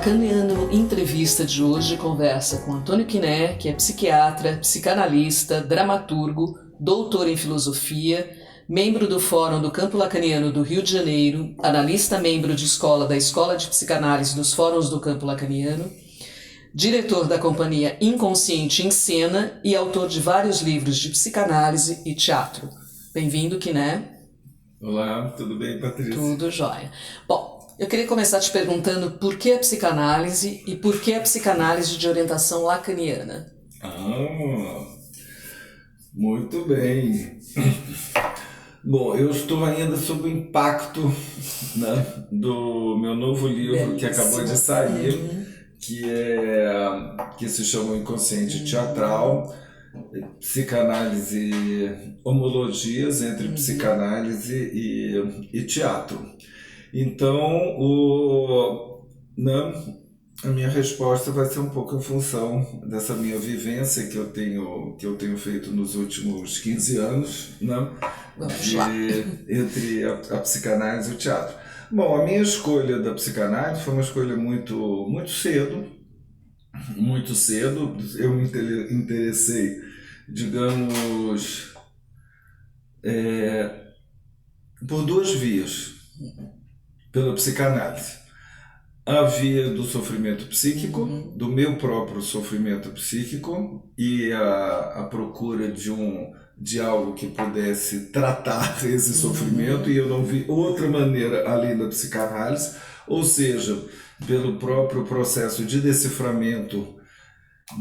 Lacaniano Entrevista de hoje conversa com Antônio Quiné, que é psiquiatra, psicanalista, dramaturgo, doutor em filosofia, membro do Fórum do Campo Lacaniano do Rio de Janeiro, analista membro de escola da Escola de Psicanálise dos Fóruns do Campo Lacaniano, diretor da companhia Inconsciente em Cena e autor de vários livros de psicanálise e teatro. Bem-vindo, Quiné. Olá, tudo bem, Patrícia? Tudo jóia. Bom, eu queria começar te perguntando por que a psicanálise e por que a psicanálise de orientação lacaniana? Muito bem. Bom, eu estou ainda sob o impacto, né, do meu novo livro que acabou de sair, que se chama O Inconsciente Teatral, Psicanálise, Homologias entre Psicanálise e Teatro. Então, a minha resposta vai ser um pouco em função dessa minha vivência que eu tenho feito nos últimos 15 anos, né? Entre a psicanálise e o teatro. Bom, a minha escolha da psicanálise foi uma escolha muito cedo. Muito cedo. Eu me interessei, digamos, por duas vias. Pela psicanálise. A via do sofrimento psíquico, do meu próprio sofrimento psíquico e a procura de algo que pudesse tratar esse sofrimento, e eu não vi outra maneira além da psicanálise, ou seja, pelo próprio processo de deciframento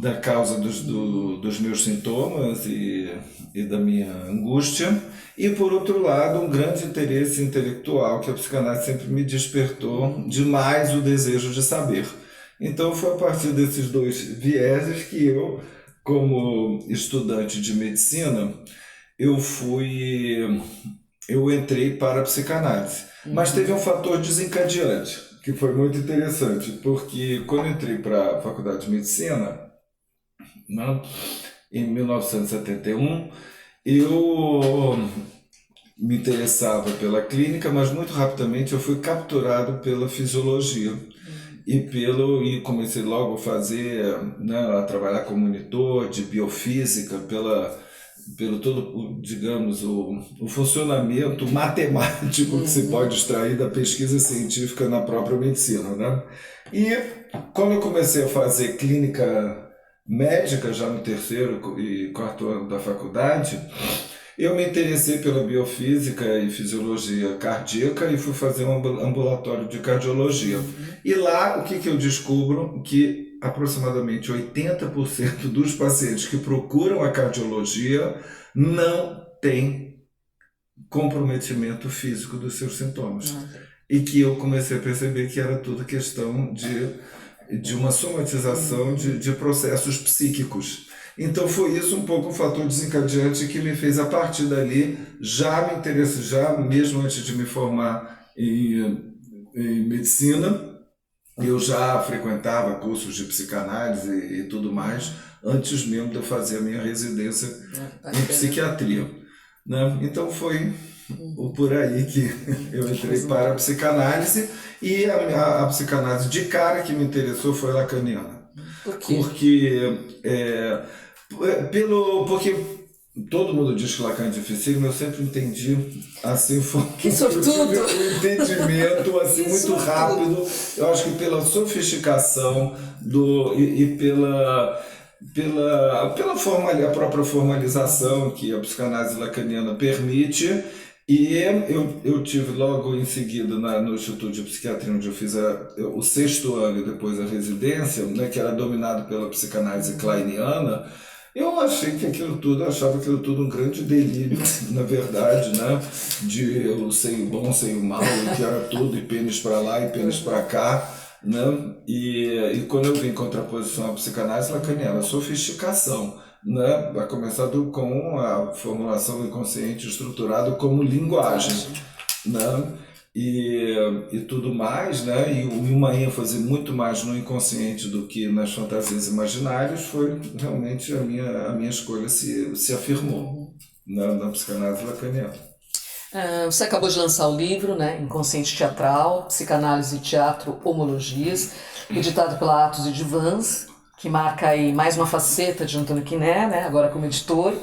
da causa dos meus sintomas e da minha angústia, e por outro lado um grande interesse intelectual que a psicanálise sempre me despertou demais, o desejo de saber. Então foi a partir desses dois vieses que eu, como estudante de medicina, eu entrei para a psicanálise. Mas teve um fator desencadeante que foi muito interessante, porque quando eu entrei para a faculdade de medicina, em 1971, eu me interessava pela clínica, mas muito rapidamente eu fui capturado pela fisiologia e comecei logo a fazer, a trabalhar como monitor de biofísica, pelo todo, digamos, o funcionamento matemático que se pode extrair da pesquisa científica na própria medicina, né? E quando eu comecei a fazer clínica médica, já no terceiro e quarto ano da faculdade, eu me interessei pela biofísica e fisiologia cardíaca e fui fazer um ambulatório de cardiologia. E lá, o que eu descubro? Que aproximadamente 80% dos pacientes que procuram a cardiologia não têm comprometimento físico dos seus sintomas. E que eu comecei a perceber que era tudo questão de uma somatização de processos psíquicos. Então foi isso um pouco o fator desencadeante que me fez, a partir dali, já me interessar, já mesmo antes de me formar em medicina, eu já frequentava cursos de psicanálise e tudo mais, antes mesmo de eu fazer a minha residência em psiquiatria, né? Então foi por aí que eu entrei para a psicanálise, e a psicanálise de cara que me interessou foi a lacaniana. Por quê? Porque todo mundo diz que Lacan é difícil, mas eu sempre entendi assim, que sortudo! Um entendimento assim, muito rápido. Eu acho que pela sofisticação e pela a própria formalização que a psicanálise lacaniana permite. E eu tive logo em seguida no Instituto de Psiquiatria, onde eu fiz o sexto ano e depois a residência, né, que era dominado pela psicanálise kleiniana. Eu achava aquilo tudo um grande delírio, na verdade, né? De eu sei o bom, sei o mal, que era tudo, e pênis para lá e pênis para cá, né? E quando eu vi em contraposição à psicanálise lacaniana, a sofisticação, né? Vai começar com a formulação do inconsciente estruturado como linguagem, né? E tudo mais, né? E uma ênfase muito mais no inconsciente do que nas fantasias imaginárias, foi realmente a minha escolha se afirmou na psicanálise lacaniana. Você acabou de lançar o livro, né, Inconsciente Teatral, Psicanálise, Teatro, Homologias, editado pela Atos e Divans, que marca aí mais uma faceta de Antônio Quiné, né, agora como editor.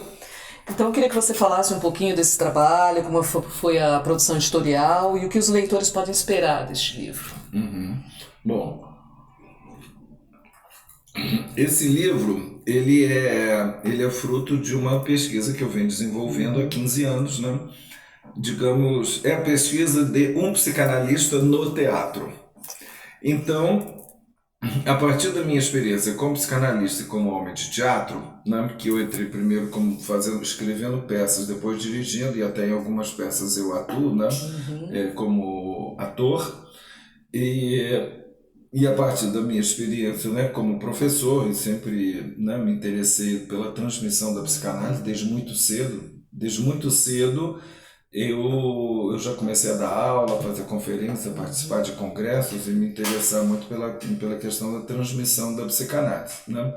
Então eu queria que você falasse um pouquinho desse trabalho, como foi a produção editorial e o que os leitores podem esperar deste livro. Bom, esse livro, ele é fruto de uma pesquisa que eu venho desenvolvendo há 15 anos, né? Digamos, é a pesquisa de um psicanalista no teatro. Então, a partir da minha experiência como psicanalista e como homem de teatro, né, que eu entrei primeiro como escrevendo peças, depois dirigindo, e até em algumas peças eu atuo, né, como ator, e a partir da minha experiência, né, como professor, e sempre, né, me interessei pela transmissão da psicanálise desde muito cedo. Desde muito cedo eu já comecei a dar aula, fazer conferência, participar de congressos e me interessar muito pela questão da transmissão da psicanálise, né?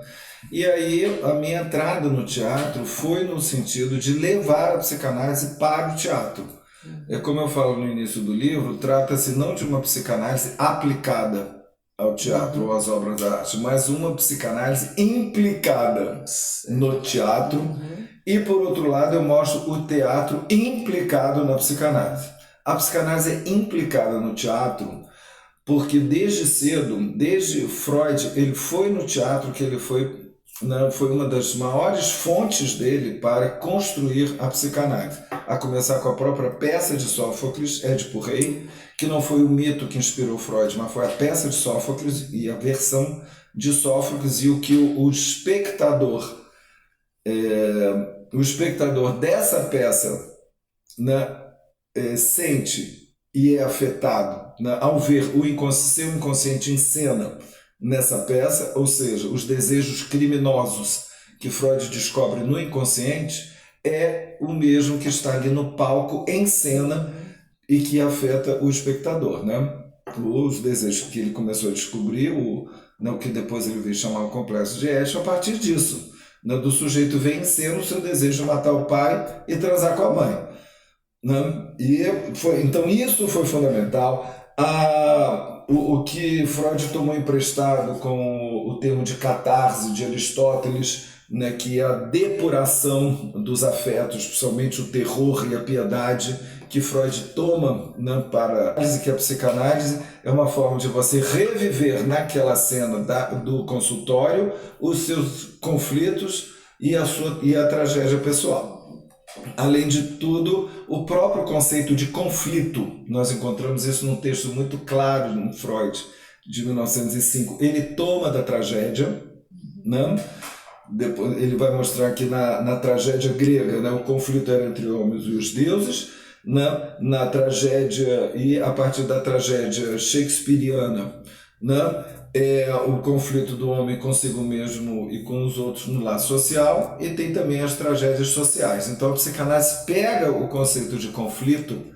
E aí a minha entrada no teatro foi no sentido de levar a psicanálise para o teatro. É como eu falo no início do livro, trata-se não de uma psicanálise aplicada ao teatro ou às obras de arte, mas uma psicanálise implicada no teatro. E, por outro lado, eu mostro o teatro implicado na psicanálise. A psicanálise é implicada no teatro porque desde cedo, desde Freud, ele foi no teatro, que ele foi uma das maiores fontes dele para construir a psicanálise. A começar com a própria peça de Sófocles, Édipo Rei, que não foi o mito que inspirou Freud, mas foi a peça de Sófocles e a versão de Sófocles, e o que o espectador dessa peça, né, sente e é afetado, né, ao ver seu inconsciente em cena nessa peça, ou seja, os desejos criminosos que Freud descobre no inconsciente, é o mesmo que está ali no palco em cena e que afeta o espectador, né? Os desejos que ele começou a descobrir, o que depois ele veio chamar o complexo de Édipo, a partir disso, do sujeito ver em cena o seu desejo de matar o pai e transar com a mãe, né? Então isso foi fundamental. O que Freud tomou emprestado com o termo de catarse de Aristóteles, né, que é a depuração dos afetos, principalmente o terror e a piedade, que Freud toma, né, para que a psicanálise é uma forma de você reviver naquela cena do consultório os seus conflitos e a tragédia pessoal. Além de tudo, o próprio conceito de conflito, nós encontramos isso num texto muito claro no Freud, de 1905. Ele toma da tragédia, né? Depois ele vai mostrar que na tragédia grega, né, o conflito era entre homens e os deuses, né? Na tragédia, e a partir da tragédia shakespeariana, né, é o conflito do homem consigo mesmo e com os outros no lar social, e tem também as tragédias sociais. Então a psicanálise pega o conceito de conflito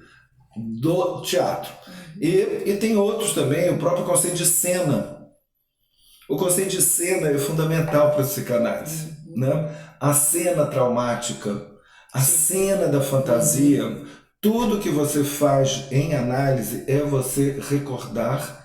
do teatro. E tem outros também, o próprio conceito de cena. O conceito de cena é fundamental para a psicanálise, né? A cena traumática, a cena da fantasia, tudo que você faz em análise é você recordar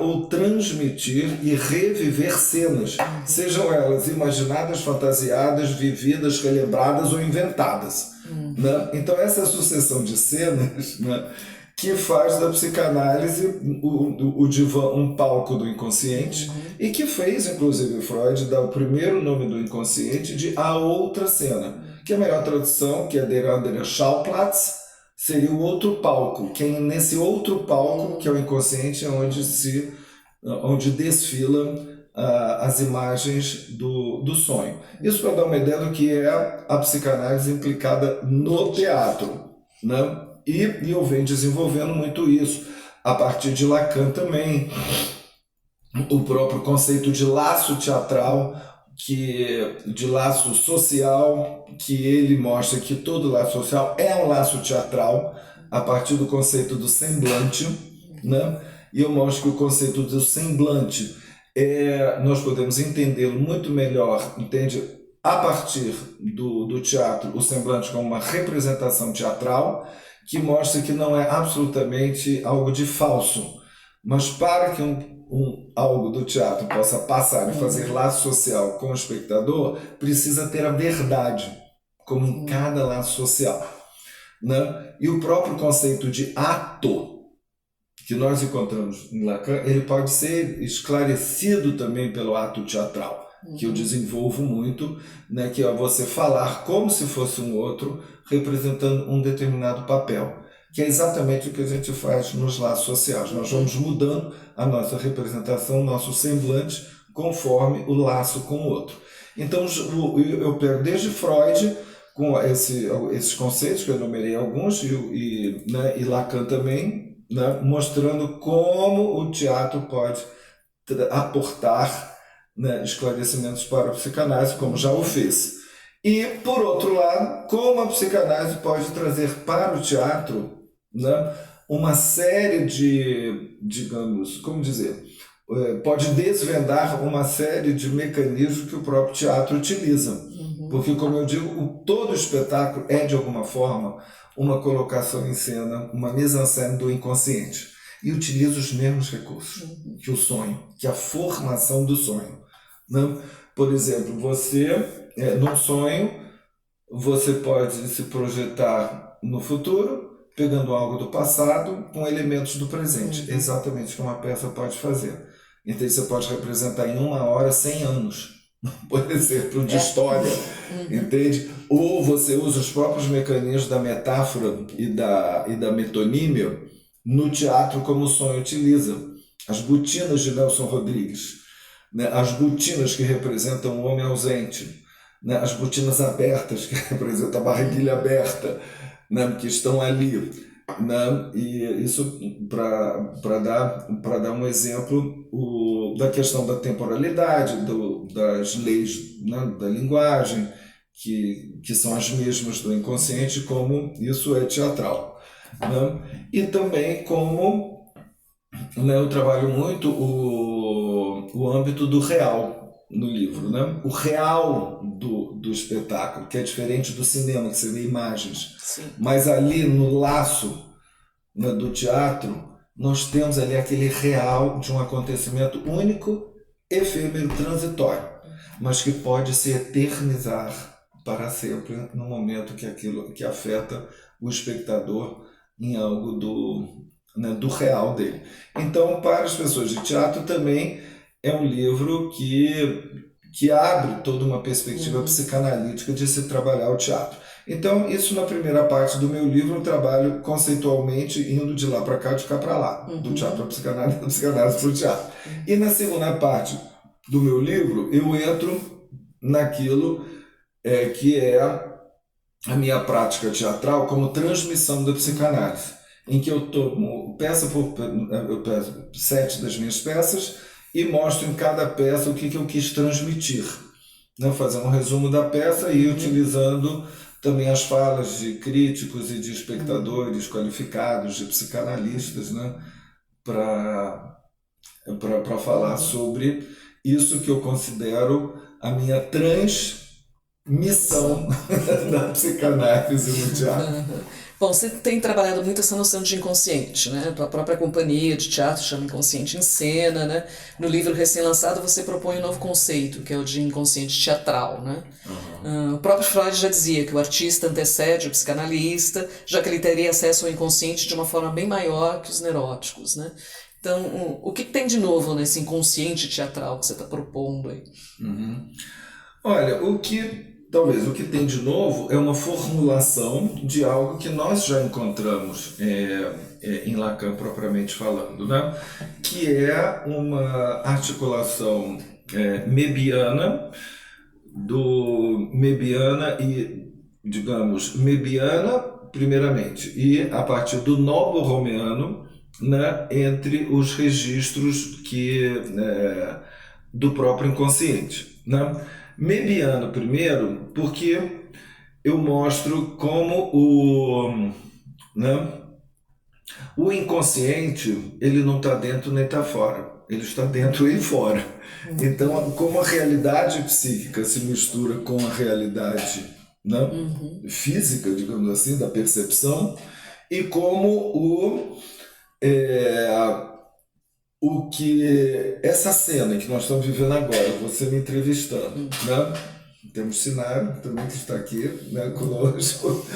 ou transmitir e reviver cenas, sejam elas imaginadas, fantasiadas, vividas, relembradas ou inventadas, né? Então essa sucessão de cenas, né, que faz da psicanálise o divã um palco do inconsciente, e que fez, inclusive, Freud dar o primeiro nome do inconsciente de A Outra Cena, que a melhor tradução, que é Der andere Schauplatz, seria o outro palco, que é nesse outro palco, que é o inconsciente, onde desfilam as imagens do sonho. Isso para dar uma ideia do que é a psicanálise implicada no teatro, né? E eu venho desenvolvendo muito isso, a partir de Lacan também, o próprio conceito de laço teatral, de laço social, que ele mostra que todo laço social é um laço teatral, a partir do conceito do semblante, né? E eu mostro que o conceito do semblante nós podemos entendê-lo muito melhor, entende? a partir do teatro, o semblante como uma representação teatral, que mostra que não é absolutamente algo de falso, mas para que algo do teatro possa passar e fazer laço social com o espectador, precisa ter a verdade, como em cada laço social, né? E o próprio conceito de ato, que nós encontramos em Lacan, ele pode ser esclarecido também pelo ato teatral, que eu desenvolvo muito, né, que é você falar como se fosse um outro, representando um determinado papel, que é exatamente o que a gente faz nos laços sociais. Nós vamos mudando a nossa representação, o nosso semblante, conforme o laço com o outro. Então, eu pego desde Freud, com esses conceitos, que eu enumerei alguns, e Lacan também, né, mostrando como o teatro pode aportar, né, esclarecimentos para a psicanálise, como já o fez. E, por outro lado, como a psicanálise pode trazer para o teatro, né, uma série de, digamos, como dizer, pode desvendar uma série de mecanismos que o próprio teatro utiliza. Porque, como eu digo, todo o espetáculo é, de alguma forma, uma colocação em cena, uma mise-en-scène do inconsciente. E utiliza os mesmos recursos que o sonho, que a formação do sonho, né? Por exemplo, num sonho, você pode se projetar no futuro, pegando algo do passado com elementos do presente. Exatamente o que uma peça pode fazer. Então, você pode representar em 1 hora 100 anos, por exemplo, de história, entende? Ou você usa os próprios mecanismos da metáfora e da metonímia no teatro, como o sonho utiliza. As botinas de Nelson Rodrigues, né? As botinas que representam o homem ausente, né? As botinas abertas, que representam a barriguilha aberta, né? Que estão ali, né? E isso para dar um exemplo da questão da temporalidade, das leis, né? Da linguagem, que são as mesmas do inconsciente, como isso é teatral, né? E também como, né, eu trabalho muito o âmbito do real no livro, né? O real do espetáculo, que é diferente do cinema, que você vê imagens. Sim. Mas ali no laço, né, do teatro, nós temos ali aquele real de um acontecimento único, efêmero, transitório, mas que pode se eternizar para sempre no momento que afeta o espectador em algo do real dele. Então, para as pessoas de teatro também é um livro que abre toda uma perspectiva psicanalítica de se trabalhar o teatro. Então, isso na primeira parte do meu livro eu trabalho conceitualmente, indo de lá para cá, de cá para lá, do teatro para a psicanálise, da psicanálise para o teatro. E na segunda parte do meu livro eu entro naquilo que é a minha prática teatral como transmissão da psicanálise, em que eu tomo peça por eu peço 7 das minhas peças e mostro em cada peça o que eu quis transmitir, né? Fazendo um resumo da peça e utilizando também as falas de críticos e de espectadores qualificados, de psicanalistas, né? Para falar sobre isso que eu considero a minha transmissão da psicanálise no teatro. Bom, você tem trabalhado muito essa noção de inconsciente, né? Tua própria companhia de teatro chama Inconsciente em Cena, né? No livro recém-lançado você propõe um novo conceito, que é o de inconsciente teatral, né? O próprio Freud já dizia que o artista antecede o psicanalista, já que ele teria acesso ao inconsciente de uma forma bem maior que os neuróticos, né? Então, o que tem de novo nesse inconsciente teatral que você está propondo aí? Olha, talvez o que tem de novo é uma formulação de algo que nós já encontramos em Lacan propriamente falando, né? Que é uma articulação mebiana e, digamos, mebiana primeiramente, e a partir do novo-romeano, né, entre os registros do próprio inconsciente, né? Mebiano primeiro, porque eu mostro como o inconsciente ele não está dentro nem está fora. ele está dentro e fora. Então, como a realidade psíquica se mistura com a realidade, né, física, digamos assim, da percepção, e como o que essa cena que nós estamos vivendo agora, você me entrevistando, né? Temos Sinara também que está aqui, né, conosco,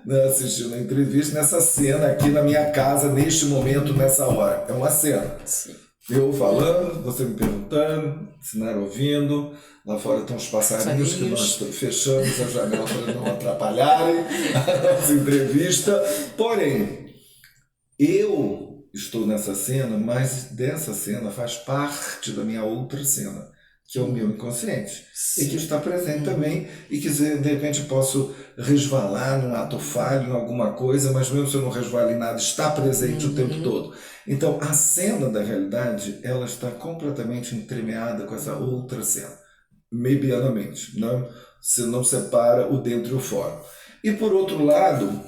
né, assistindo a entrevista, nessa cena aqui na minha casa, neste momento, nessa hora. É uma cena. Sim. Eu falando, você me perguntando, Sinara ouvindo, lá fora estão os passarinhos que nós fechamos a janela para não atrapalharem a nossa entrevista. Porém, eu estou nessa cena, mas dessa cena faz parte da minha outra cena, que é o meu inconsciente. Sim. E que está presente também, e que de repente posso resvalar num ato falho, em alguma coisa, mas mesmo se eu não resvalo em nada, está presente o tempo todo. Então, a cena da realidade, ela está completamente entremeada com essa outra cena, medianamente, não? Você não separa o dentro e o fora. E por outro lado,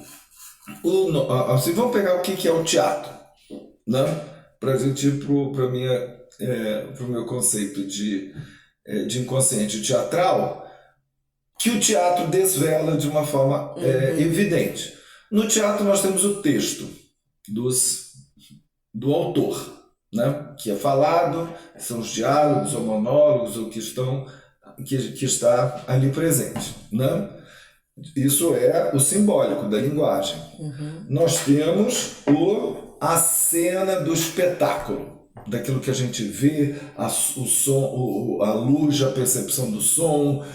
assim, vamos pegar o que é o teatro, né? Para a gente ir para o meu conceito de inconsciente teatral, que o teatro desvela de uma forma evidente. No teatro nós temos o texto do autor, né? Que é falado, são os diálogos ou monólogos ou que está ali presente, né? Isso é o simbólico da linguagem. Nós temos a cena do espetáculo, daquilo que a gente vê, o som, a luz, a percepção do som,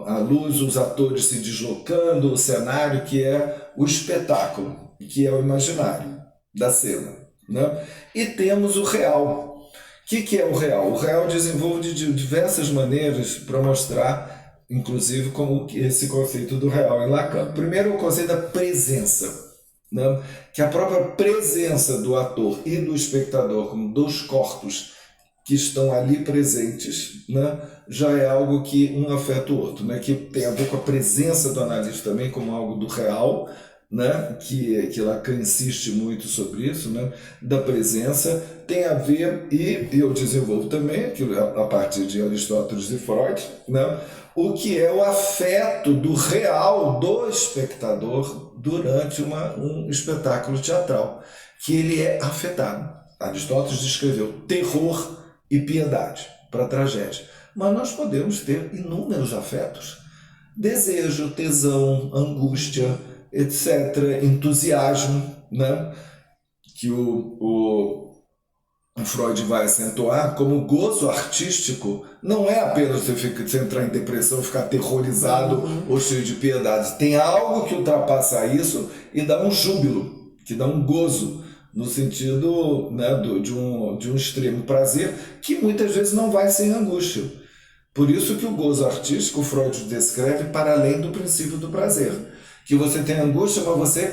a luz, os atores se deslocando, o cenário, que é o espetáculo, que é o imaginário da cena, né? E temos o real. O que é o real? O real desenvolve de diversas maneiras para mostrar, inclusive, como esse conceito do real em Lacan. Primeiro, o conceito da presença, né? Que a própria presença do ator e do espectador, como dois corpos que estão ali presentes, né? Já é algo que um afeta o outro, né? Que tem a ver com a presença do analista também como algo do real, né? Que Lacan insiste muito sobre isso, né? Da presença, tem a ver, e eu desenvolvo também, a partir de Aristóteles e Freud, né? O que é o afeto do real do espectador durante um espetáculo teatral, que ele é afetado. Aristóteles descreveu terror e piedade para a tragédia. Mas nós podemos ter inúmeros afetos. Desejo, tesão, angústia, etc., entusiasmo, né? Que o Freud vai acentuar como gozo artístico não é apenas você entrar em depressão, ficar aterrorizado ou cheio de piedade. Tem algo que ultrapassa isso e dá um júbilo, que dá um gozo, no sentido, né, de um extremo prazer, que muitas vezes não vai sem angústia. Por isso que o gozo artístico, Freud descreve para além do princípio do prazer. Que você tem angústia, mas você,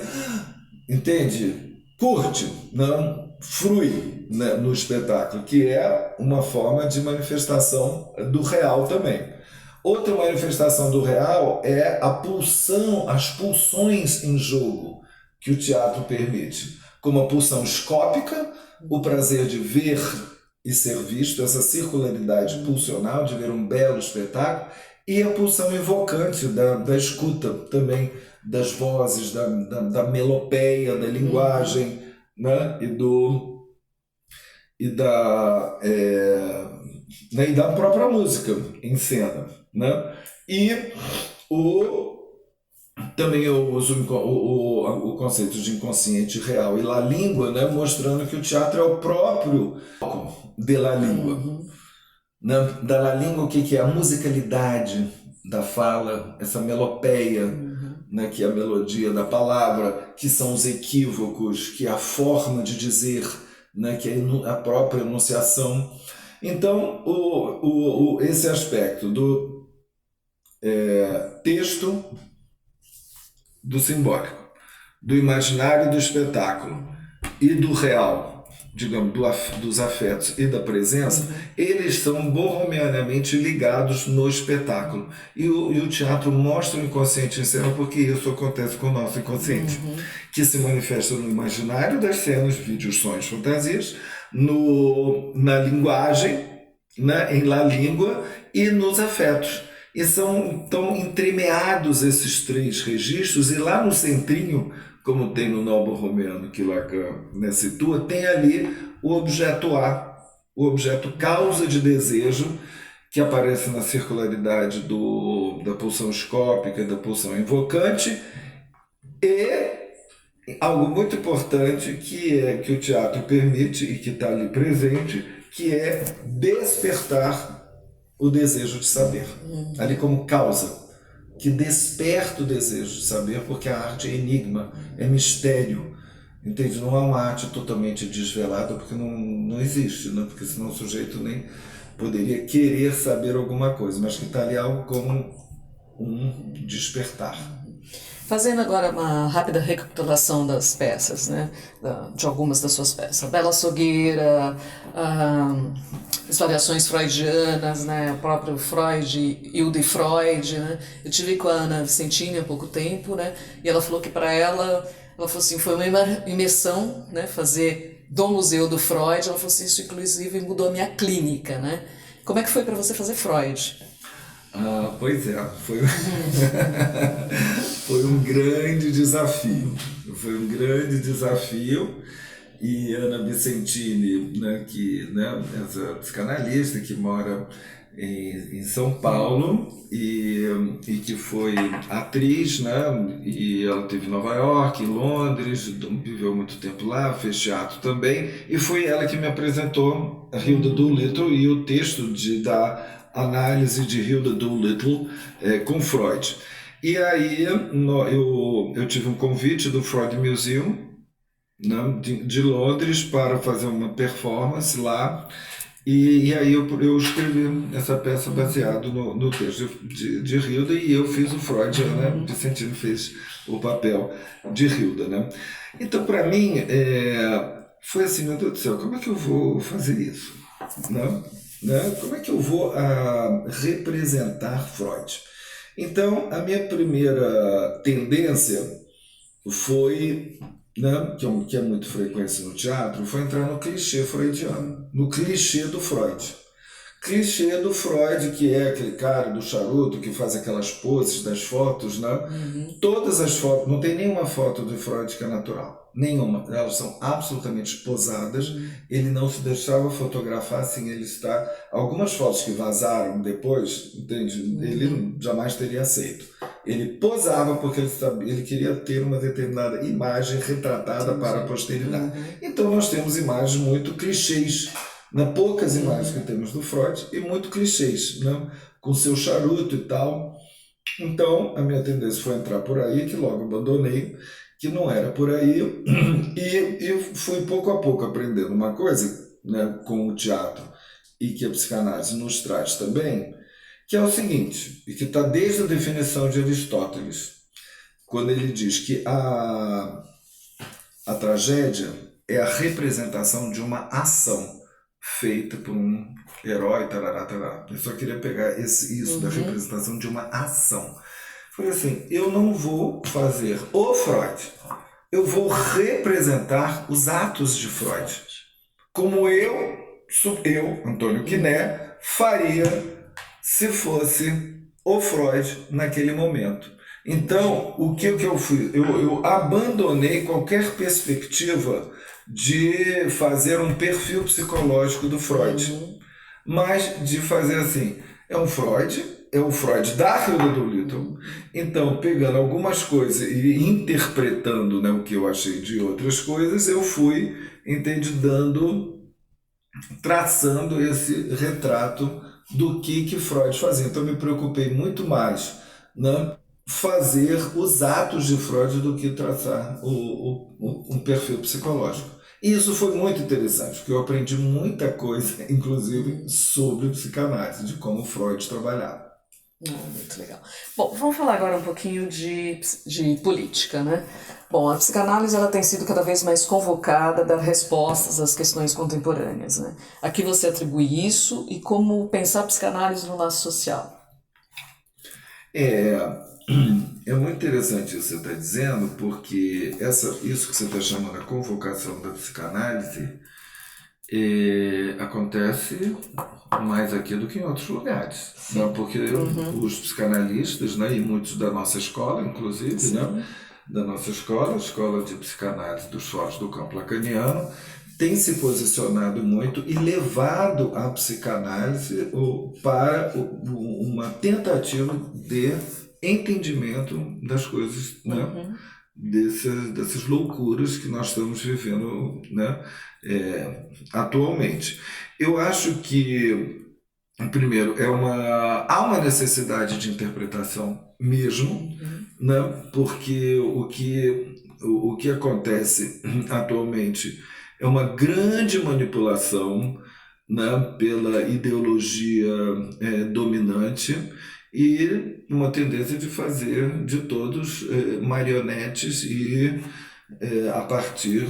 entende, curte, não frui, né, no espetáculo, que é uma forma de manifestação do real também. Outra manifestação do real é as pulsões em jogo que o teatro permite, como a pulsão escópica, o prazer de ver e ser visto, essa circularidade pulsional de ver um belo espetáculo, e a pulsão evocante da escuta também, das vozes, da melopeia, da linguagem, né? E da própria música em cena, né? E também eu uso o conceito de inconsciente real e la língua, né? Mostrando que o teatro é o próprio de la língua. Né? Da la língua, o que é? A musicalidade da fala, essa melopeia, né? Que é a melodia da palavra, que são os equívocos, que é a forma de dizer, né? Que é a própria enunciação. Então, esse aspecto do texto, do simbólico, do imaginário do espetáculo e do real, digamos, dos afetos e da presença, eles são borromeanamente ligados no espetáculo. E o teatro mostra o inconsciente em cena, porque isso acontece com o nosso inconsciente, que se manifesta no imaginário das cenas, vídeos, sonhos, fantasias, na linguagem, né, em La Língua e nos afetos. E são tão entremeados esses três registros, e lá no centrinho, como tem no Novo Romano, que Lacan, né, situa, tem ali o objeto A, o objeto causa de desejo, que aparece na circularidade da pulsão escópica e da pulsão invocante, e algo muito importante que o teatro permite e que está ali presente, que é despertar o desejo de saber, ali como causa, que desperta o desejo de saber, porque a arte é enigma, é mistério, entende? Não é uma arte totalmente desvelada, porque não existe, né? Porque senão o sujeito nem poderia querer saber alguma coisa, mas que está ali algo como um despertar. Fazendo agora uma rápida recapitulação das peças, né? De algumas das suas peças. Bela Açougueira, as variações freudianas, né? O próprio Freud, Hilde Freud, né? Eu tive com a Ana Vicentini há pouco tempo, né? E ela falou que para ela falou assim, foi uma imersão, né? Fazer do Museu do Freud. Ela falou assim, isso inclusive mudou a minha clínica, né? Como é que foi para você fazer Freud? Pois é, foi um grande desafio. Foi um grande desafio. E Ana Vicentini, né, essa psicanalista que mora em São Paulo e que foi atriz, né, e ela teve em Nova York, em Londres, viveu muito tempo lá, fez teatro também, e foi ela que me apresentou a Hilda Doolittle e o texto da análise de Hilda Doolittle com Freud. E aí eu tive um convite do Freud Museum, né, de Londres, para fazer uma performance lá, e aí eu escrevi essa peça baseado no texto de Hilda, e eu fiz o Freud, né, Vicentino fez o papel de Hilda, né? Então, para mim, foi assim, meu Deus do céu, como é que eu vou fazer isso? Né? Como é que eu vou representar Freud? Então, a minha primeira tendência foi, né, que é muito frequente no teatro, foi entrar no clichê freudiano, no clichê do Freud. Clichê do Freud, que é aquele cara do charuto que faz aquelas poses das fotos, né? Todas as fotos, não tem nenhuma foto de Freud que é natural. Nenhuma. Elas são absolutamente posadas. Ele não se deixava fotografar assim, ele está... Algumas fotos que vazaram depois, entende? Ele jamais teria aceito. Ele posava porque ele queria ter uma determinada imagem retratada para a posteridade. Então nós temos imagens muito clichês, né? Poucas imagens que temos do Freud e muito clichês, né? Com seu charuto e tal. Então a minha tendência foi entrar por aí, que logo abandonei, que não era por aí, e fui pouco a pouco aprendendo uma coisa, né, com o teatro e que a psicanálise nos traz também, que é o seguinte, e que está desde a definição de Aristóteles, quando ele diz que a tragédia é a representação de uma ação feita por um herói, tarará, tarará. Eu só queria pegar isso da representação de uma ação. Foi assim, eu não vou fazer o Freud, eu vou representar os atos de Freud, como eu, Antônio Quiné, faria se fosse o Freud naquele momento. Então, o que eu fiz? Eu abandonei qualquer perspectiva de fazer um perfil psicológico do Freud, mas de fazer assim, é o Freud da Hilda Doolittle, então pegando algumas coisas e interpretando, né, o que eu achei de outras coisas, eu fui traçando esse retrato do que Freud fazia. Então eu me preocupei muito mais, né, fazer os atos de Freud do que traçar um perfil psicológico. E isso foi muito interessante, porque eu aprendi muita coisa, inclusive sobre psicanálise, de como Freud trabalhava. Muito legal. Bom, vamos falar agora um pouquinho de política, né? Bom, a psicanálise ela tem sido cada vez mais convocada a dar respostas às questões contemporâneas, né? A que você atribui isso e como pensar a psicanálise no laço social? É muito interessante isso que você está dizendo, porque isso que você está chamando de convocação da psicanálise acontece mais aqui do que em outros lugares, né? Porque os psicanalistas, né, e muitos da nossa escola, inclusive, né, da nossa escola, a Escola de Psicanálise dos Fóruns do Campo Lacaniano, tem se posicionado muito e levado a psicanálise para uma tentativa de entendimento das coisas, né? Dessas loucuras que nós estamos vivendo, né? Atualmente. Eu acho que, primeiro, há uma necessidade de interpretação mesmo, né? Porque o que acontece atualmente é uma grande manipulação, né, pela ideologia dominante e uma tendência de fazer de todos marionetes e a partir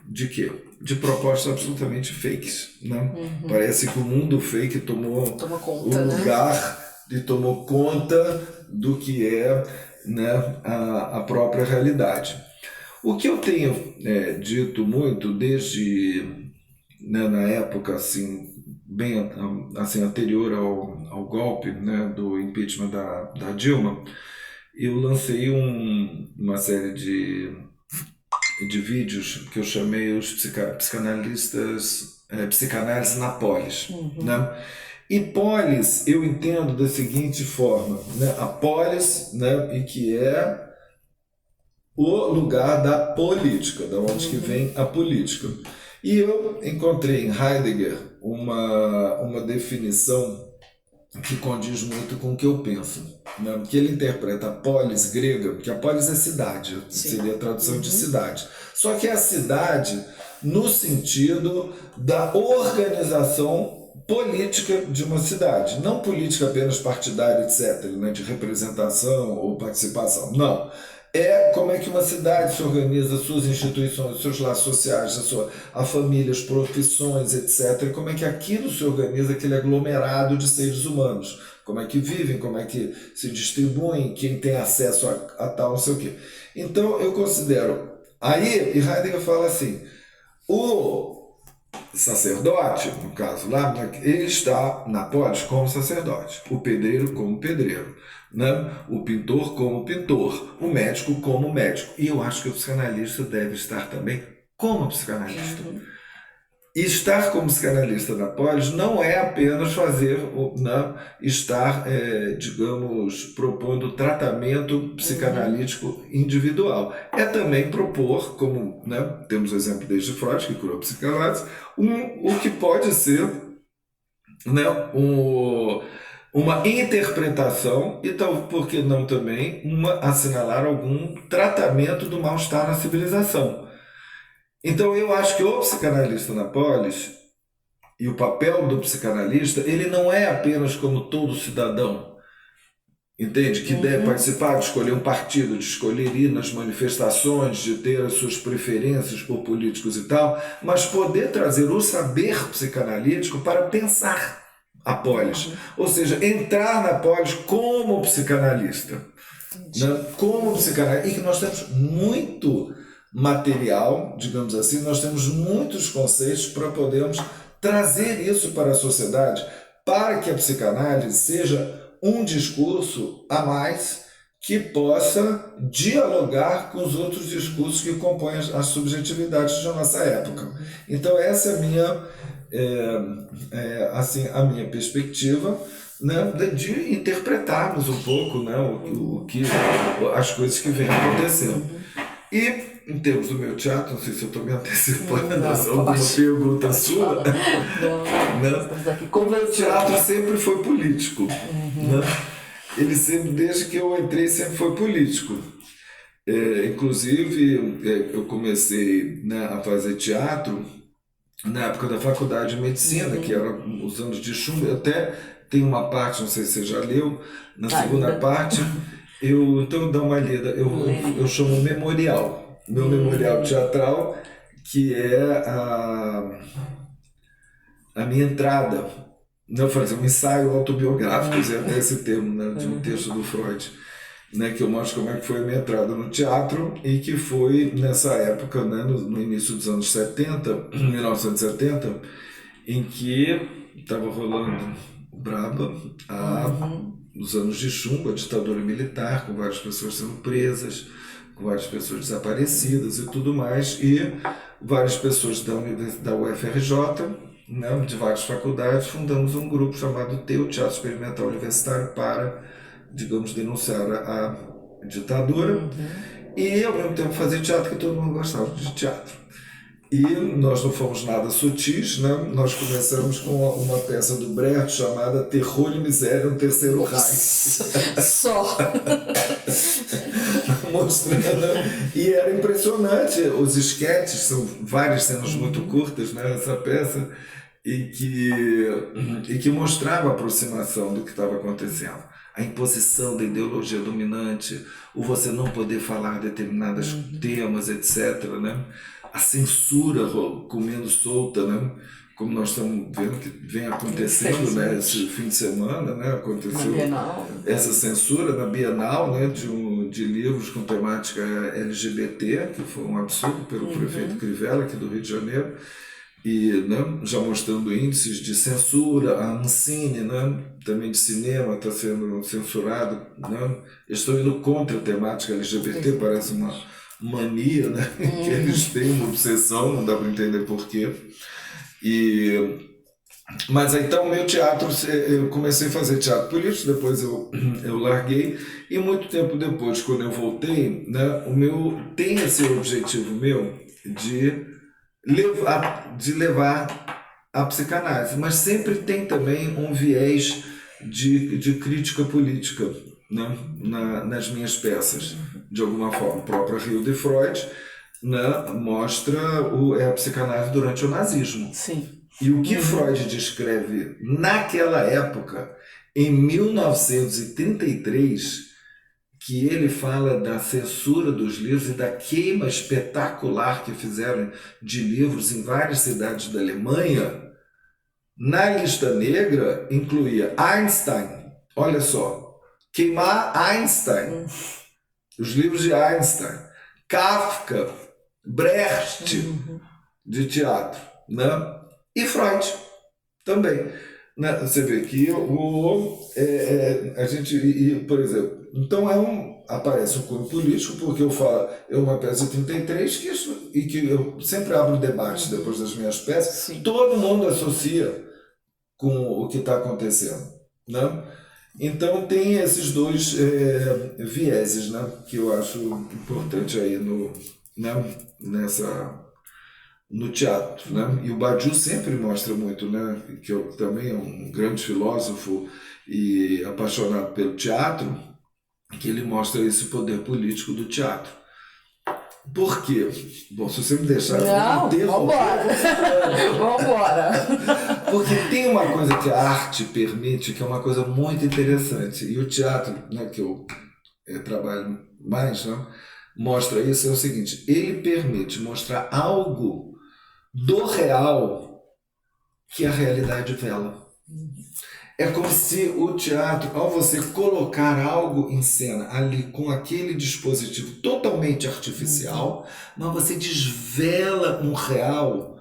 de quê? De propostas absolutamente fakes, né? Parece que o mundo fake tomou conta, o lugar, né? E tomou conta do que é, né, a própria realidade. O que eu tenho dito muito desde, né, na época assim, bem assim, anterior ao golpe, né, do impeachment da Dilma, eu lancei uma série de vídeos que eu chamei os psicanalistas, psicanálise na polis, né? E polis eu entendo da seguinte forma, né? A polis, né, e que é o lugar da política, da onde que vem a política. E eu encontrei em Heidegger uma definição que condiz muito com o que eu penso, né? Que ele interpreta a polis grega, que a polis é cidade, seria a tradução de cidade. Só que é a cidade no sentido da organização política de uma cidade, não política apenas partidária, etc., né? De representação ou participação, não. É como é que uma cidade se organiza, suas instituições, seus laços sociais, a família, as profissões, etc. E como é que aquilo se organiza, aquele aglomerado de seres humanos. Como é que vivem, como é que se distribuem, quem tem acesso a tal, não sei o quê. Então, eu considero... Aí, Heidegger fala assim, o sacerdote, no caso lá, ele está na polis como sacerdote, o pedreiro como pedreiro, né? O pintor como pintor, o médico como médico. E eu acho que o psicanalista deve estar também como psicanalista. E estar como psicanalista na polis não é apenas fazer, né, estar, digamos, propondo tratamento psicanalítico individual. É também propor, como, né, temos o exemplo desde Freud, que curou a psicanálise, o que pode ser, né, uma interpretação e, tal, por que não também, assinalar algum tratamento do mal-estar na civilização. Então eu acho que o psicanalista na polis e o papel do psicanalista, ele não é apenas como todo cidadão, entende? Que deve participar, de escolher um partido, de escolher ir nas manifestações, de ter as suas preferências por políticos e tal, mas poder trazer o saber psicanalítico para pensar a polis. Ou seja, entrar na polis como psicanalista. Né? Como psicanalista. E que nós temos muito material, digamos assim, nós temos muitos conceitos para podermos trazer isso para a sociedade, para que a psicanálise seja um discurso a mais que possa dialogar com os outros discursos que compõem as subjetividades da nossa época. Então essa é a minha, assim, a minha perspectiva, né, de interpretarmos um pouco, né, as coisas que vêm acontecendo. E em termos do meu teatro, não sei se eu estou me antecipando a alguma pergunta sua. O meu teatro sempre foi político. Né? Ele sempre, desde que eu entrei, sempre foi político. Inclusive, eu comecei, né, a fazer teatro na época da faculdade de medicina, que era os anos de chumbo. Eu até tenho uma parte, não sei se você já leu, na segunda parte, então dá uma lida, eu chamo memorial. Meu memorial teatral, que é a minha entrada, não fazer um ensaio autobiográfico, até esse termo, né, de um texto do Freud. né, que eu mostro como é que foi a minha entrada no teatro e que foi nessa época, né, no início dos anos 70, 1970, em que estava rolando Braba, os anos de chumbo, a ditadura militar, com várias pessoas sendo presas, com várias pessoas desaparecidas e tudo mais, e várias pessoas da UFRJ, né, de várias faculdades, fundamos um grupo chamado TEU, Teatro Experimental Universitário, para, digamos, denunciar a ditadura e, ao mesmo tempo, fazer teatro, que todo mundo gostava de teatro. E nós não fomos nada sutis, né? Nós começamos com uma peça do Brecht chamada Terror e Miséria no Terceiro Reich. Só! Mostrando, e era impressionante, os esquetes, são várias cenas muito curtas, né, nessa peça, e que mostrava a aproximação do que estava acontecendo. A imposição da ideologia dominante, o você não poder falar determinados temas, etc., né? A censura comendo solta, né? Como nós estamos vendo que vem acontecendo, né? Esse fim de semana, né? Aconteceu essa censura na Bienal, né? De livros com temática LGBT, que foi um absurdo pelo prefeito Crivella, aqui do Rio de Janeiro, e, né, já mostrando índices de censura. A Ancine, né, também de cinema, está sendo censurado, né? Estou indo contra a temática LGBT, parece uma mania, né? Que eles têm uma obsessão, não dá para entender porquê. Mas então, meu teatro, eu comecei a fazer teatro político, depois eu larguei, e muito tempo depois, quando eu voltei, né, tem esse objetivo meu de levar a psicanálise, mas sempre tem também um viés de crítica política, né, nas minhas peças, de alguma forma. A própria Hilde Freud, né, mostra a psicanálise durante o nazismo. Sim. E o que Freud descreve naquela época, em 1933, que ele fala da censura dos livros e da queima espetacular que fizeram de livros em várias cidades da Alemanha, na lista negra incluía Einstein. Olha só, queimar Einstein, os livros de Einstein, Kafka, Brecht, de teatro, né? E Freud também. Né? Você vê que a gente, por exemplo, então aparece um cunho político, porque é uma peça de 33 e que eu sempre abro debate depois das minhas peças. Sim. Todo mundo associa com o que está acontecendo, né? Então tem esses dois vieses, né, que eu acho importante aí no teatro, né? E o Badiou sempre mostra muito, né, que eu também é um grande filósofo e apaixonado pelo teatro, que ele mostra esse poder político do teatro. Por quê? Bom, se você me deixar... Não, vambora! Porque tem uma coisa que a arte permite, que é uma coisa muito interessante, e o teatro, né, que eu trabalho mais, né, mostra isso, é o seguinte: ele permite mostrar algo do real que a realidade vela. É como se o teatro, ao você colocar algo em cena ali com aquele dispositivo totalmente artificial, mas você desvela um real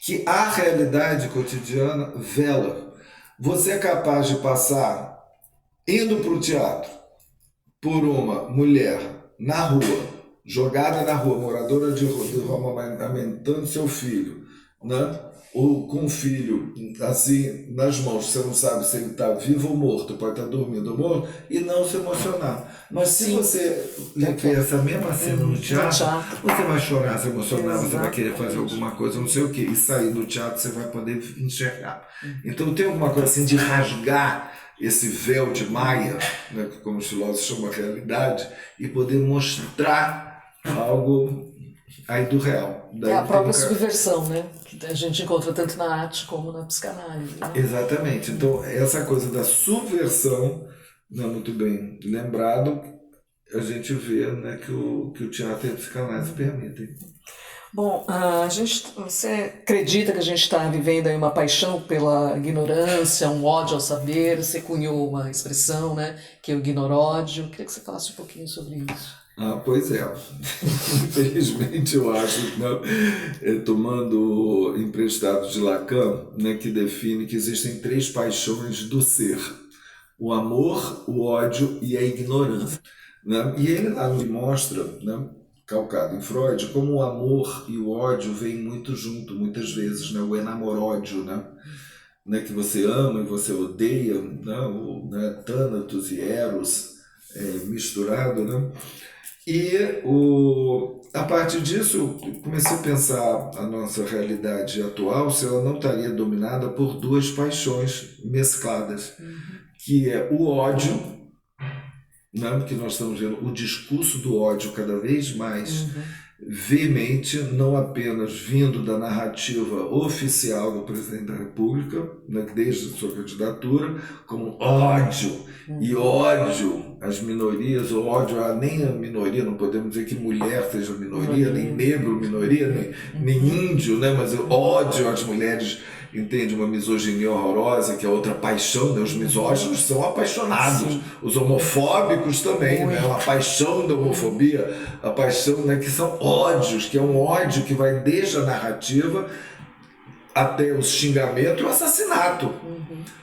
que a realidade cotidiana vela. Você é capaz de passar, indo para o teatro, por uma mulher na rua, jogada na rua, moradora de rua, amamentando seu filho, né? Ou com o filho assim nas mãos, você não sabe se ele está vivo ou morto, pode estar dormindo ou morto, e não se emocionar. Mas se você ver essa mesma cena no teatro, você vai chorar, se emocionar, você vai querer fazer alguma coisa, não sei o quê, e sair do teatro você vai poder enxergar. Então tem alguma coisa assim de rasgar esse véu de Maia, né, como os filósofos chamam a realidade, e poder mostrar algo aí do real. É a própria subversão, né? Que a gente encontra tanto na arte como na psicanálise. Né? Exatamente. Então, essa coisa da subversão, não é muito bem lembrado, a gente vê, né, que o teatro e a psicanálise permitem. Bom, você acredita que a gente está vivendo aí uma paixão pela ignorância, um ódio ao saber? Você cunhou uma expressão, né, que é o ignoródio. Queria que você falasse um pouquinho sobre isso. Pois é. Infelizmente eu acho, né, tomando emprestado de Lacan, né, que define que existem 3 paixões do ser: o amor, o ódio e a ignorância. Né? E ele lá mostra, né, calcado em Freud, como o amor e o ódio vêm muito junto, muitas vezes, né? O enamoródio, né? Que você ama e você odeia, né? Thanatos e Eros misturado, né? E a partir disso, eu comecei a pensar a nossa realidade atual, se ela não estaria dominada por 2 paixões mescladas, que é o ódio, né? Porque nós estamos vendo o discurso do ódio cada vez mais veemente, não apenas vindo da narrativa oficial do presidente da República, né, desde a sua candidatura, como ódio, e ódio às minorias, ou ódio a nem a minoria, não podemos dizer que mulher seja minoria, nem negro minoria, nem índio, né, mas ódio às mulheres, entende? Uma misoginia horrorosa, que é outra paixão, né? Os misóginos são apaixonados, sim. Os homofóbicos também, né? A paixão da homofobia, a paixão, né? Que são ódios, que é um ódio que vai desde a narrativa até o xingamento e o assassinato.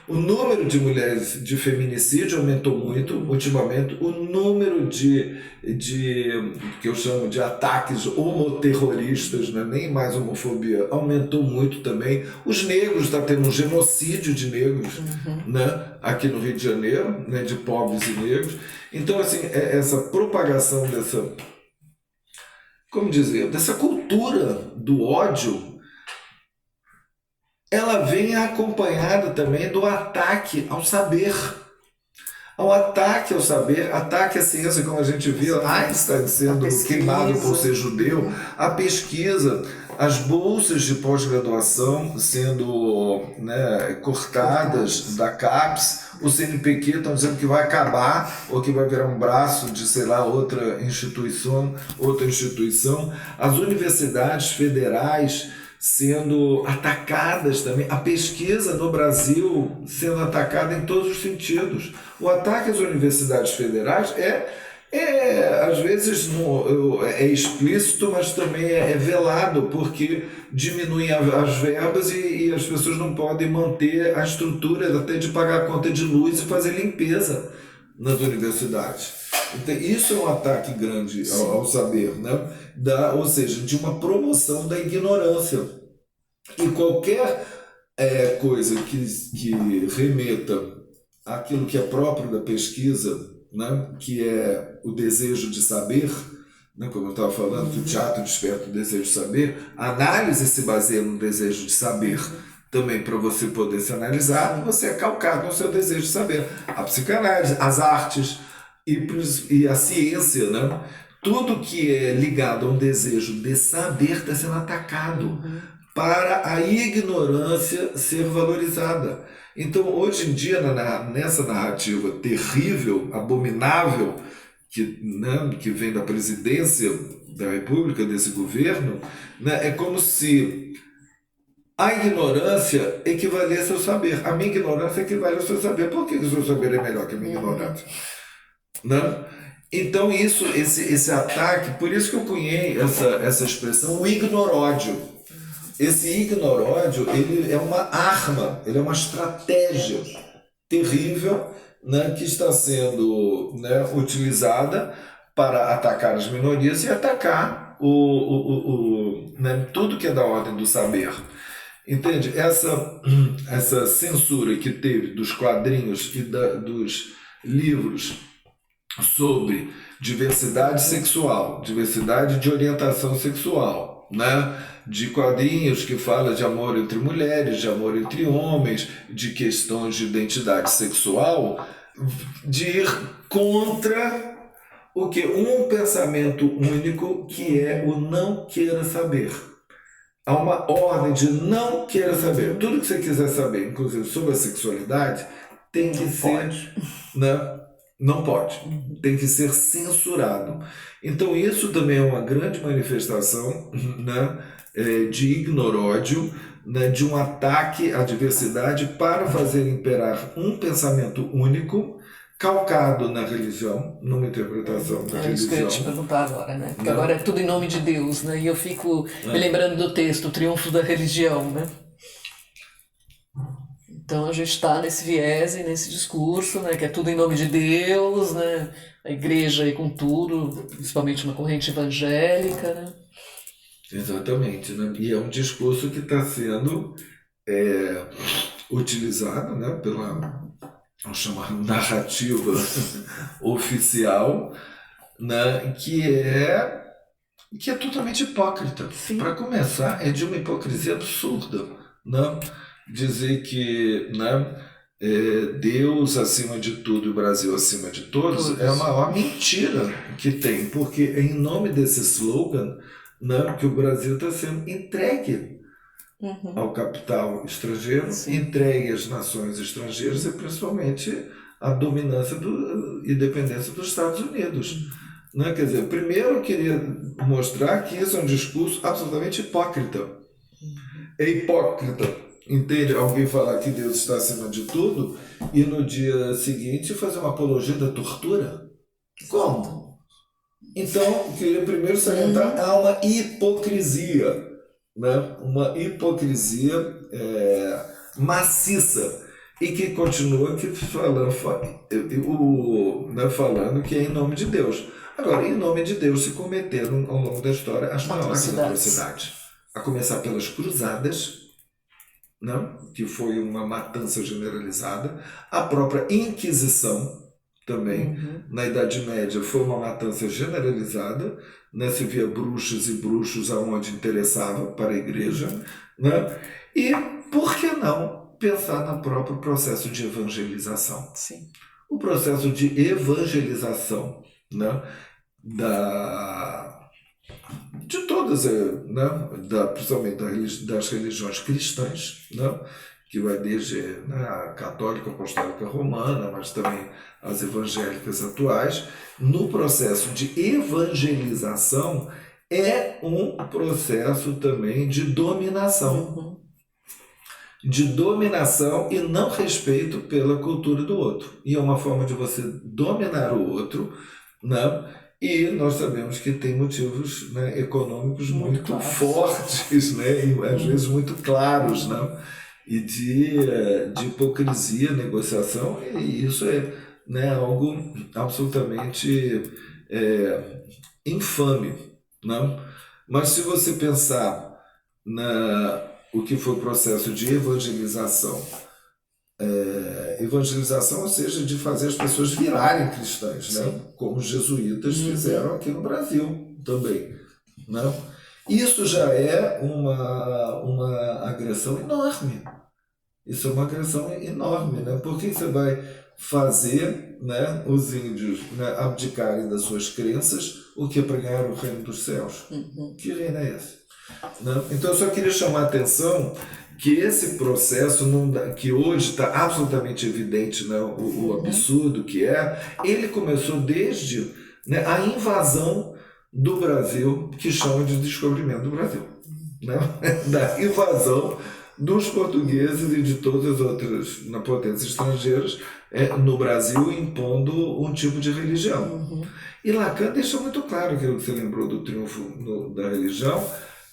O número de mulheres de feminicídio aumentou muito ultimamente, o número de que eu chamo de ataques homoterroristas, né? Nem mais homofobia, aumentou muito também. Os negros, está tendo um genocídio de negros, né? Aqui no Rio de Janeiro, né? De pobres e negros. Então, assim, essa propagação dessa, como dizer, dessa cultura do ódio, ela vem acompanhada também do ataque ao saber. Ao ataque ao saber, ataque à ciência, como a gente viu, Einstein sendo queimado por ser judeu, a pesquisa, as bolsas de pós-graduação sendo, né, cortadas da CAPES, o CNPq estão dizendo que vai acabar ou que vai virar um braço de, sei lá, outra instituição, as universidades federais sendo atacadas também, a pesquisa no Brasil sendo atacada em todos os sentidos. O ataque às universidades federais às vezes é explícito, mas também é velado, porque diminuem as verbas e as pessoas não podem manter a estrutura até de pagar a conta de luz e fazer limpeza nas universidades. Então, isso é um ataque grande ao saber, né? Ou seja, de uma promoção da ignorância. E qualquer coisa que remeta àquilo que é próprio da pesquisa, né? Que é o desejo de saber, né? Como eu estava falando, que o teatro desperta o desejo de saber, a análise se baseia no desejo de saber. Também, para você poder se analisar, você é calcado no seu desejo de saber. A psicanálise, as artes e a ciência, né? Tudo que é ligado a um desejo de saber está sendo atacado para a ignorância ser valorizada. Então, hoje em dia, nessa narrativa terrível, abominável, que vem da presidência da República, desse governo, né, é como se a ignorância equivalesse ao saber. A minha ignorância equivale ao seu saber. Por que o seu saber é melhor que a minha ignorância? Né? Então, esse ataque, por isso que eu cunhei essa expressão, o ignoródio. Esse ignoródio, ele é uma arma, ele é uma estratégia terrível, né, que está sendo, né, utilizada para atacar as minorias e atacar né, tudo que é da ordem do saber. Entende? Essa censura que teve dos quadrinhos e dos livros sobre diversidade sexual, diversidade de orientação sexual, né? De quadrinhos que fala de amor entre mulheres, de amor entre homens, de questões de identidade sexual, de ir contra o que? Um pensamento único, que é o não queira saber. Há uma ordem de não queira saber. Tudo que você quiser saber, inclusive sobre a sexualidade, tem que ser, né? Não pode. Tem que ser censurado. Então isso também é uma grande manifestação, né, de ignoródio, né, de um ataque à diversidade para fazer imperar um pensamento único, calcado na religião, numa interpretação da É isso que eu ia te religião. perguntar agora, né? Porque Não. agora é tudo em nome de Deus, né? E eu fico me lembrando do texto, O Triunfo da Religião, né? Então a gente está nesse viés e nesse discurso, né? Que é tudo em nome de Deus, né? A igreja aí com tudo, principalmente uma corrente evangélica, né? Exatamente, né? E é um discurso que está sendo utilizado, né, pela, vamos chamar, narrativa oficial, né, que é totalmente hipócrita. Para começar, é de uma hipocrisia absurda, né? Dizer que, né, Deus acima de tudo e o Brasil acima de todos é a maior mentira que tem, porque é em nome desse slogan, né, que o Brasil está sendo entregue ao capital estrangeiro, entregue às nações estrangeiras e principalmente à dominância e dependência dos Estados Unidos. Né? Quer dizer, primeiro eu queria mostrar que isso é um discurso absolutamente hipócrita. É hipócrita, entende? Alguém falar que Deus está acima de tudo e no dia seguinte fazer uma apologia da tortura? Como? Então, eu queria primeiro salientar, há uma hipocrisia, né? Uma hipocrisia maciça e que continua falando que é em nome de Deus. Agora, em nome de Deus se cometeram ao longo da história as maiores atrocidades. A começar pelas cruzadas, né? Que foi uma matança generalizada, a própria Inquisição também, na Idade Média, foi uma matança generalizada, né? Se via bruxas e bruxos aonde interessava para a igreja, né? E por que não pensar no próprio processo de evangelização? Sim. O processo de evangelização, né? De todas, né? Principalmente das religiões cristãs, né? Que vai desde, né, a católica apostólica romana, mas também as evangélicas atuais, no processo de evangelização é um processo também de dominação. De dominação e não respeito pela cultura do outro. E é uma forma de você dominar o outro, né? E nós sabemos que tem motivos, né, econômicos muito fortes, né? E às vezes muito claros, né? E de hipocrisia, negociação, e isso é, né, algo absolutamente infame, né? Mas se você pensar o que foi o processo de evangelização, ou seja, de fazer as pessoas virarem cristãs, né? Como os jesuítas fizeram aqui no Brasil também, né? Isso já é uma agressão enorme. Isso é uma agressão enorme, né? Por que você vai fazer, né, os índios, né, abdicarem das suas crenças, o que é para ganhar o reino dos céus? Que reino é esse? Né? Então eu só queria chamar a atenção que esse processo, que hoje está absolutamente evidente, né, o absurdo que ele começou desde, né, a invasão do Brasil, que chama de descobrimento do Brasil, né? Da invasão dos portugueses e de todas as outras potências estrangeiras no Brasil, impondo um tipo de religião. E Lacan deixou muito claro aquilo que você lembrou do triunfo da religião.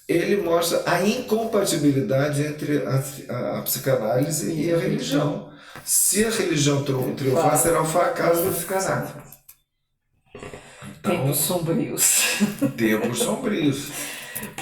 Ele mostra a incompatibilidade entre a psicanálise e a religião. Se a religião triunfar, será o fracasso da psicanálise. Então, tempos sombrios. Tempos sombrios.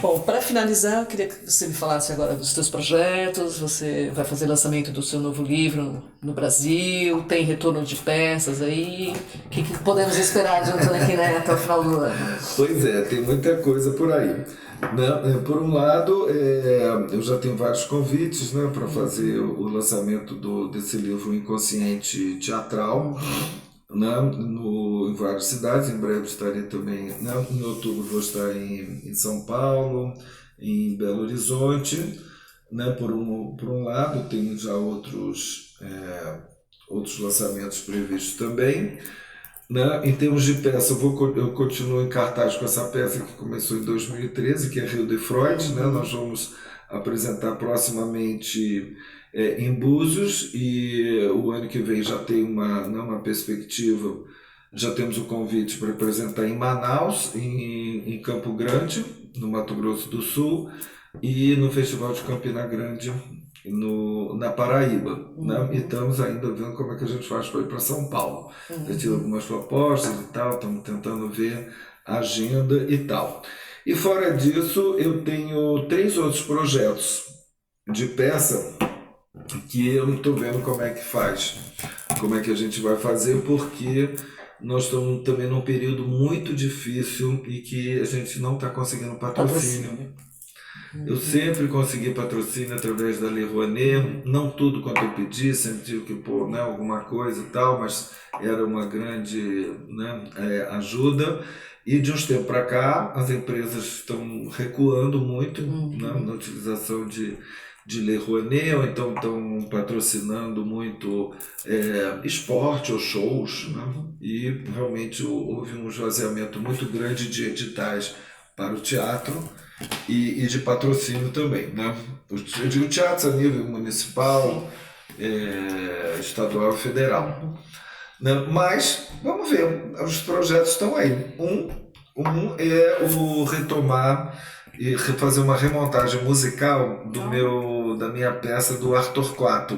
Bom, para finalizar, eu queria que você me falasse agora dos seus projetos. Você vai fazer lançamento do seu novo livro no Brasil, tem retorno de peças aí. O que podemos esperar de Antônio Quiné até o final do ano? Pois é, tem muita coisa por aí. Né? Por um lado, eu já tenho vários convites, né, para fazer o lançamento desse livro Inconsciente Teatral, né, em várias cidades. Em breve estarei também, né, em outubro vou estar em São Paulo, em Belo Horizonte, né, por um lado. Tenho já outros lançamentos previstos também. né? Em termos de peça, eu continuo em cartaz com essa peça que começou em 2013, que é Rio de Freud, né? Nós vamos apresentar proximamente em Búzios, e o ano que vem já tem uma perspectiva, já temos o convite para apresentar em Manaus, em Campo Grande, no Mato Grosso do Sul, e no Festival de Campina Grande, na Paraíba, né? E estamos ainda vendo como é que a gente faz para ir para São Paulo. Já tive algumas propostas e tal, estamos tentando ver a agenda e tal. E fora disso, eu tenho 3 outros projetos de peça que eu não estou vendo como é que faz, como é que a gente vai fazer, porque nós estamos também num período muito difícil e que a gente não está conseguindo patrocínio. Eu sempre consegui patrocínio através da Lei Rouanet, não tudo quanto eu pedi, sempre tive que pôr, né, alguma coisa e tal, mas era uma grande, né, ajuda. E de uns tempos para cá, as empresas estão recuando muito, né, na utilização de Lei Rouanet, ou então estão patrocinando muito esporte ou shows, né? E realmente houve um esvaziamento muito grande de editais para o teatro e de patrocínio também, né? Eu digo teatro a nível municipal, estadual e federal. Né? Mas, vamos ver, os projetos estão aí. Um é o retomar e fazer uma remontagem musical da minha peça do Arthur Quarto,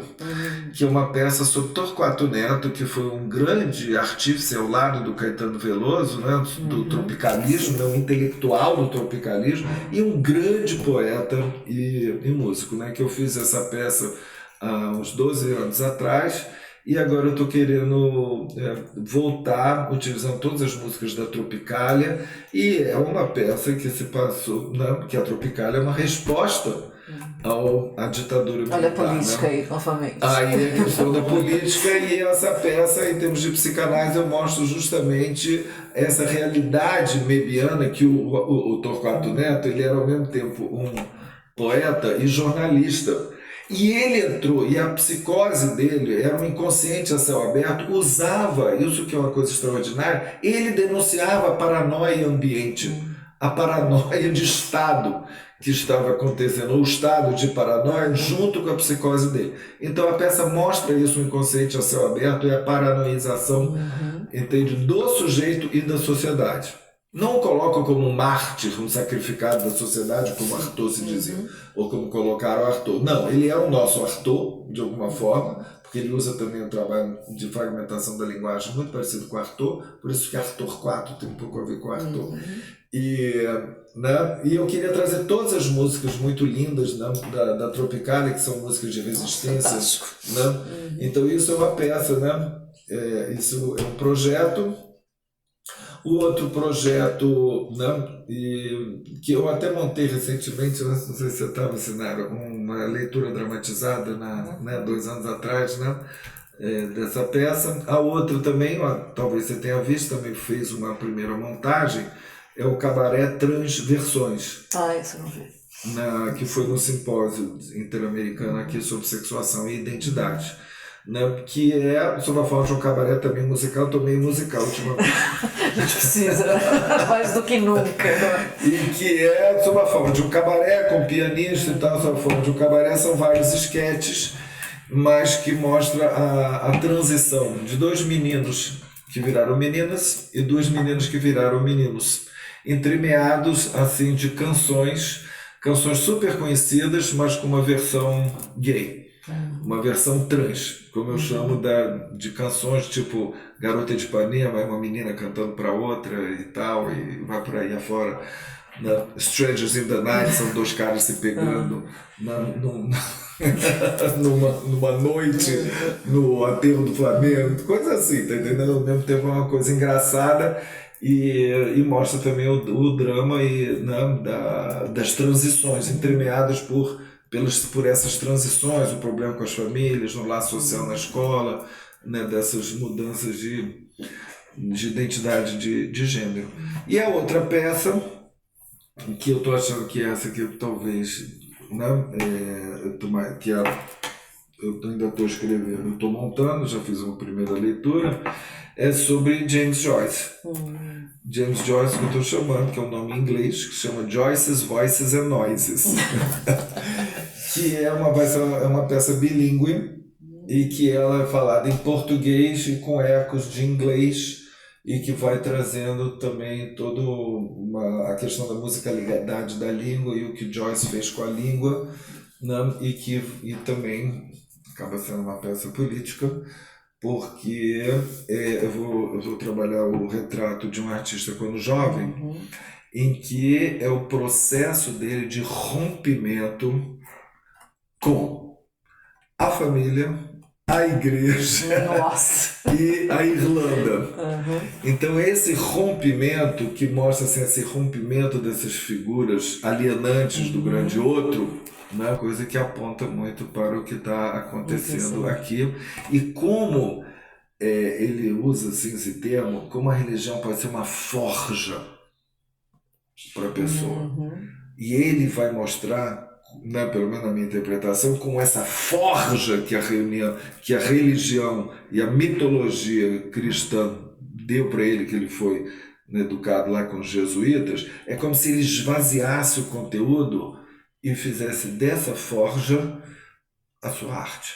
que é uma peça sobre Torquato Neto, que foi um grande artífice ao lado do Caetano Veloso, né, do tropicalismo, né, um intelectual do tropicalismo, e um grande poeta e músico, né, que eu fiz essa peça há uns 12 anos atrás. E agora eu estou querendo voltar, utilizando todas as músicas da Tropicália, e é uma peça que se passou, né, que a Tropicália é uma resposta à ditadura militar. Olha a política, né? Aí, novamente. Aí a questão da política, e essa peça, em termos de psicanálise, eu mostro justamente essa realidade mediana que o Torquato Neto, ele era ao mesmo tempo um poeta e jornalista. E ele entrou, e a psicose dele era um inconsciente a céu aberto, usava, isso que é uma coisa extraordinária, ele denunciava a paranoia ambiente, a paranoia de Estado que estava acontecendo, o estado de paranoia junto com a psicose dele. Então a peça mostra isso, o inconsciente a céu aberto, e a paranoização, entende, do sujeito e da sociedade. Não o coloca como um mártir, um sacrificado da sociedade, como Arthur se dizia, ou como colocaram Arthur. Não, ele é o nosso Arthur, de alguma forma, porque ele usa também um trabalho de fragmentação da linguagem muito parecido com Arthur, por isso que Arthur IV tem um pouco a ver com Arthur. E eu queria trazer todas as músicas muito lindas, né, da Tropicália, que são músicas de resistência. Né? Então isso é uma peça, né? Isso é um projeto. O outro projeto, né, que eu até montei recentemente, não sei se você estava ensinando, uma leitura dramatizada, né, 2 anos atrás, né, dessa peça. A outra também, talvez você tenha visto, também fez uma primeira montagem, é o Cabaré Transversões. Isso eu não vi. Que foi no simpósio interamericano aqui sobre sexuação e identidade. Né, que é, sob a forma de um cabaré também musical, também musical ultimamente. A gente precisa, mais do que nunca. E que é, sob a forma de um cabaré, com pianista e tal, sob a forma de um cabaré, são vários esquetes, mas que mostra a transição de 2 meninos que viraram meninas e 2 meninas que viraram meninos, entremeados assim de canções super conhecidas, mas com uma versão gay. Uma versão trans, como eu chamo de canções tipo Garota de Ipanema, uma menina cantando para outra e tal, e vai por aí afora. Strangers in the Night, são 2 caras se pegando numa noite no aterro do Flamengo, coisa assim, tá entendendo? Ao mesmo tempo é uma coisa engraçada e mostra também o drama das transições entremeadas por essas transições, o problema com as famílias, no laço social na escola, né, dessas mudanças de identidade de gênero. E a outra peça, que eu estou achando que essa aqui talvez, né, que eu ainda estou escrevendo, estou montando, já fiz uma primeira leitura, é sobre James Joyce. James Joyce, que eu estou chamando, que é um nome em inglês, que chama Joyce's Voices and Noises. Que é uma peça bilíngue e que ela é falada em português e com ecos de inglês e que vai trazendo também toda a questão da musicalidade da língua e o que Joyce fez com a língua, né? E também acaba sendo uma peça política, porque eu vou trabalhar o retrato de um artista quando jovem, em que é o processo dele de rompimento com a família, a igreja e a Irlanda. Então esse rompimento, que mostra assim, esse rompimento dessas figuras alienantes do grande outro, né? Coisa que aponta muito para o que está acontecendo aqui. E como ele usa assim, esse termo, como a religião pode ser uma forja para a pessoa. E ele vai mostrar, né, pelo menos na minha interpretação, com essa forja que a religião e a mitologia cristã deu para ele, que ele foi, né, educado lá com os jesuítas, é como se ele esvaziasse o conteúdo e fizesse dessa forja a sua arte.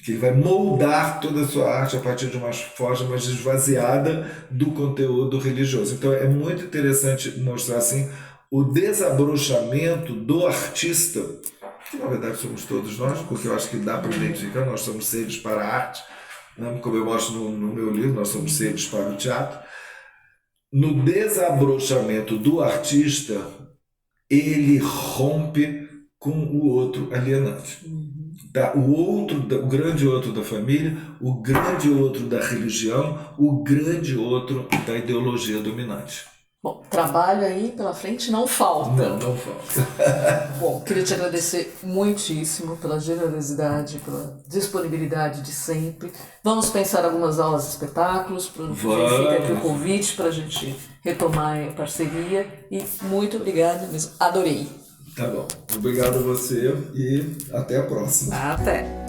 Que ele vai moldar toda a sua arte a partir de uma forja mais esvaziada do conteúdo religioso. Então é muito interessante mostrar assim o desabrochamento do artista, que na verdade somos todos nós, porque eu acho que dá para identificar, nós somos seres para a arte, né? Como eu mostro no meu livro, nós somos seres para o teatro. No desabrochamento do artista, ele rompe com o outro alienante. O grande outro da família, o grande outro da religião, o grande outro da ideologia dominante. Bom, trabalho aí pela frente não falta. Não falta. Bom, queria te agradecer muitíssimo pela generosidade, pela disponibilidade de sempre. Vamos pensar algumas aulas de espetáculos, fica aqui o convite para a gente retomar a parceria e muito obrigada mesmo, adorei. Tá bom, obrigado a você e até a próxima. Até!